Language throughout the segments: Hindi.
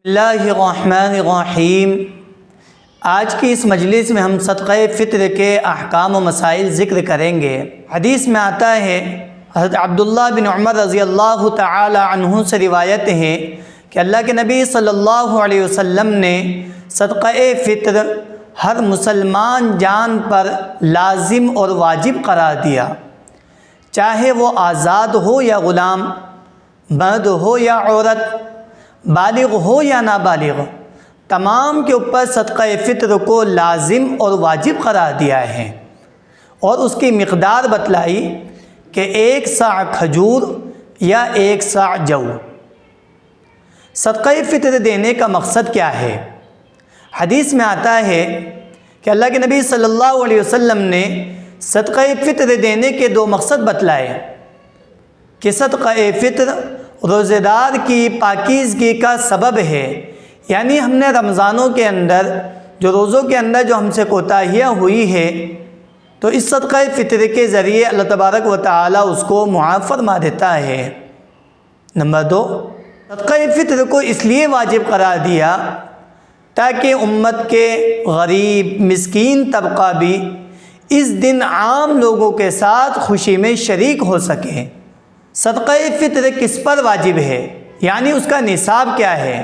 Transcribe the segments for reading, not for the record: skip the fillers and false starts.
बिस्मिल्लाहिर्रहमानिर्रहीम। आज की इस मजलिस में हम सदक़े फ़ित्र के अहकाम व मसाइल ज़िक्र करेंगे। हदीस में आता है, हज़रत अब्दुल्लाह बिन उमर रज़ी अल्लाह तआला अन्हु से रिवायत है कि अल्लाह के नबी सल्लल्लाहु अलैहि वसल्लम ने सदक़े फ़ित्र हर मुसलमान जान पर लाजिम और वाजिब करार दिया, चाहे वो आज़ाद हो या ग़ुलाम, मर्द हो या औरत, बालिग हो या नाबालिग, तमाम के ऊपर सदक़े फ़ित्र को लाजिम और वाजिब करार दिया है। और उसकी मिक़दार बतलाई कि 1 सा खजूर या 1 सा जव। सदक़े फ़ित्र देने का मकसद क्या है? हदीस में आता है कि अल्लाह के नबी सल्लल्लाहु अलैहि वसल्लम ने सदक़े फ़ित्र देने के 2 मकसद बतलाए कि सदक़े फ़ित्र रोज़ेदार की पाकीज़गी का सबब है। यानी हमने रमज़ानों के अंदर जो रोज़ों के अंदर जो हमसे कोताहियाँ हुई है, तो इस सदक़े फ़ित्र के ज़रिए अल्लाह तबारक व तआला उसको मुआफ़ फरमा देता है। नंबर 2, सदक़े फ़ित्र को इसलिए वाजिब करार दिया ताकि उम्मत के गरीब मिस्कीन तबका भी इस दिन आम लोगों के साथ खुशी में शरीक हो सके। सदक़े फ़ित्र किस पर वाजिब है, यानी उसका निसाब क्या है?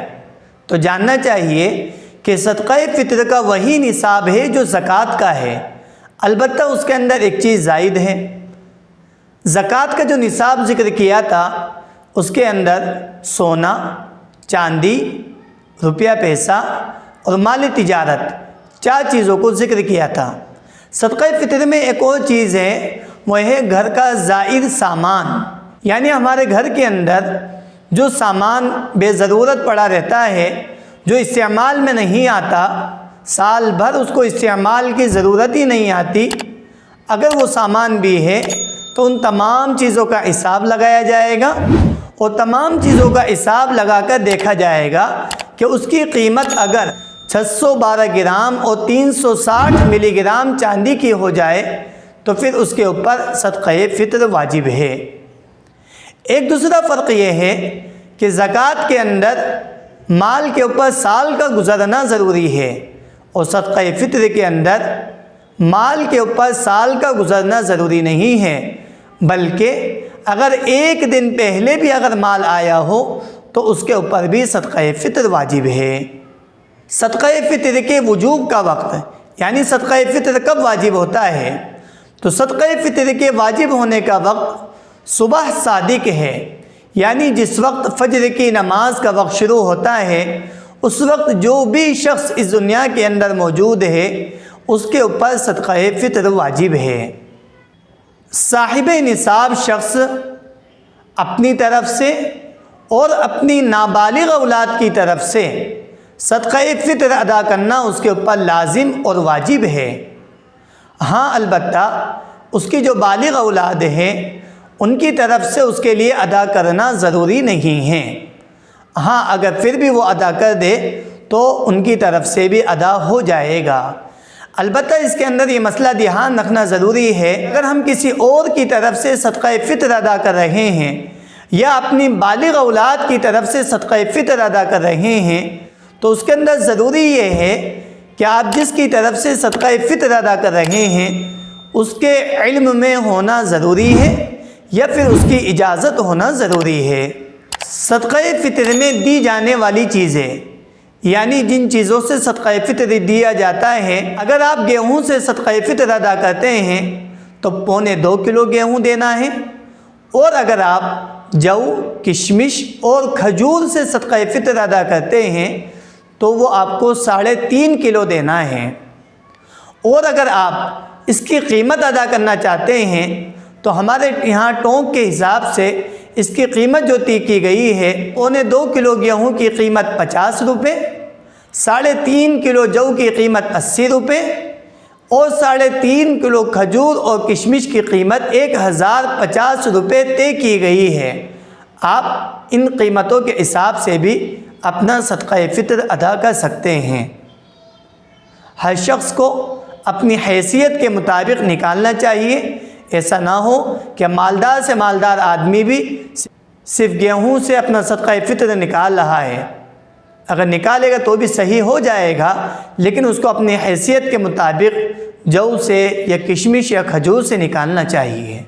तो जानना चाहिए कि सदक़े फ़ित्र का वही निसाब है जो ज़कात का है। अलबत्ता उसके अंदर एक चीज़ ज़ायद है। ज़कात का जो निसाब ज़िक्र किया था उसके अंदर सोना, चांदी, रुपया पैसा और माली तिजारत 4 चीज़ों को ज़िक्र किया था। सदक़े फ़ित्र में एक और चीज़ है, वह है घर का ज़ाइद सामान। यानी हमारे घर के अंदर जो सामान बेज़रूरत पड़ा रहता है, जो इस्तेमाल में नहीं आता, साल भर उसको इस्तेमाल की ज़रूरत ही नहीं आती, अगर वो सामान भी है तो उन तमाम चीज़ों का हिसाब लगाया जाएगा और तमाम चीज़ों का हिसाब लगाकर देखा जाएगा कि उसकी कीमत अगर 612 ग्राम और 360 मिलीग्राम चांदी की हो जाए तो फिर उसके ऊपर सदक़े फ़ित्र वाजिब है। एक दूसरा फ़र्क यह है कि ज़कात के अंदर माल के ऊपर साल का गुज़रना ज़रूरी है और सदक़े फ़ित्र के अंदर माल के ऊपर साल का गुज़रना ज़रूरी नहीं है, बल्कि अगर एक दिन पहले भी अगर माल आया हो तो उसके ऊपर भी सदक़े फ़ित्र वाजिब है। सदक़े फ़ित्र के वजूब का वक्त, यानी सदक़े फ़ित्र कब वाजिब होता है? तो सदक़े फ़ित्र के वाजिब होने का वक्त सुबह सादिक है, यानी जिस वक्त फ़ज्र की नमाज का वक्त शुरू होता है उस वक्त जो भी शख्स इस दुनिया के अंदर मौजूद है उसके ऊपर सदक़े फ़ित्र वाजिब है। साहिब निसाब शख्स अपनी तरफ से और अपनी नाबालिग औलाद की तरफ से सदक़े फ़ित्र अदा करना उसके ऊपर लाजिम और वाजिब है। हाँ, अलबत्ता उसकी जो बालिग औलाद है उनकी तरफ से उसके लिए अदा करना ज़रूरी नहीं है। हाँ, अगर फिर भी वो अदा कर दे तो उनकी तरफ से भी अदा हो जाएगा। अलबत्ता इसके अंदर ये मसला ध्यान रखना ज़रूरी है, अगर हम किसी और की तरफ से सदक़े फ़ित्र अदा कर रहे हैं या अपनी बालिग औलाद की तरफ से सदक़े फ़ित्र अदा कर रहे हैं तो उसके अंदर ज़रूरी ये है कि आप जिसकी तरफ से सदक़े फ़ित्र अदा कर रहे हैं उसके इल्म में होना ज़रूरी है या फिर उसकी इजाज़त होना ज़रूरी है। सदक़े फ़ित्र में दी जाने वाली चीज़ें, यानी जिन चीज़ों से सदक़े फ़ित्र दिया जाता है, अगर आप गेहूँ से सदक़े फ़ित्र अदा करते हैं तो 2.25 किलो गेहूँ देना है, और अगर आप जव, किशमिश और खजूर से सदक़े फ़ित्र अदा करते हैं तो वो आपको 3.5 किलो देना है। और अगर आप इसकी कीमत अदा करना चाहते हैं तो हमारे यहाँ टोंक के हिसाब से इसकी कीमत जो तय की गई है, 2.25 किलो गेहूँ की कीमत 50 रुपये, 3.5 किलो जव की कीमत 80 रुपये और 3.5 किलो खजूर और किशमिश की कीमत 1050 रुपये तय की गई है। आप इन कीमतों के हिसाब से भी अपना सदक़े फ़ित्र अदा कर सकते हैं। हर शख्स को अपनी हैसियत के मुताबिक निकालना चाहिए। ऐसा ना हो कि मालदार से मालदार आदमी भी सिर्फ गेहूँ से अपना सदक़े फ़ित्र निकाल रहा है अगर निकालेगा तो भी सही हो जाएगा, लेकिन उसको अपनी हैसियत के मुताबिक जौ से या किशमिश या खजूर से निकालना चाहिए।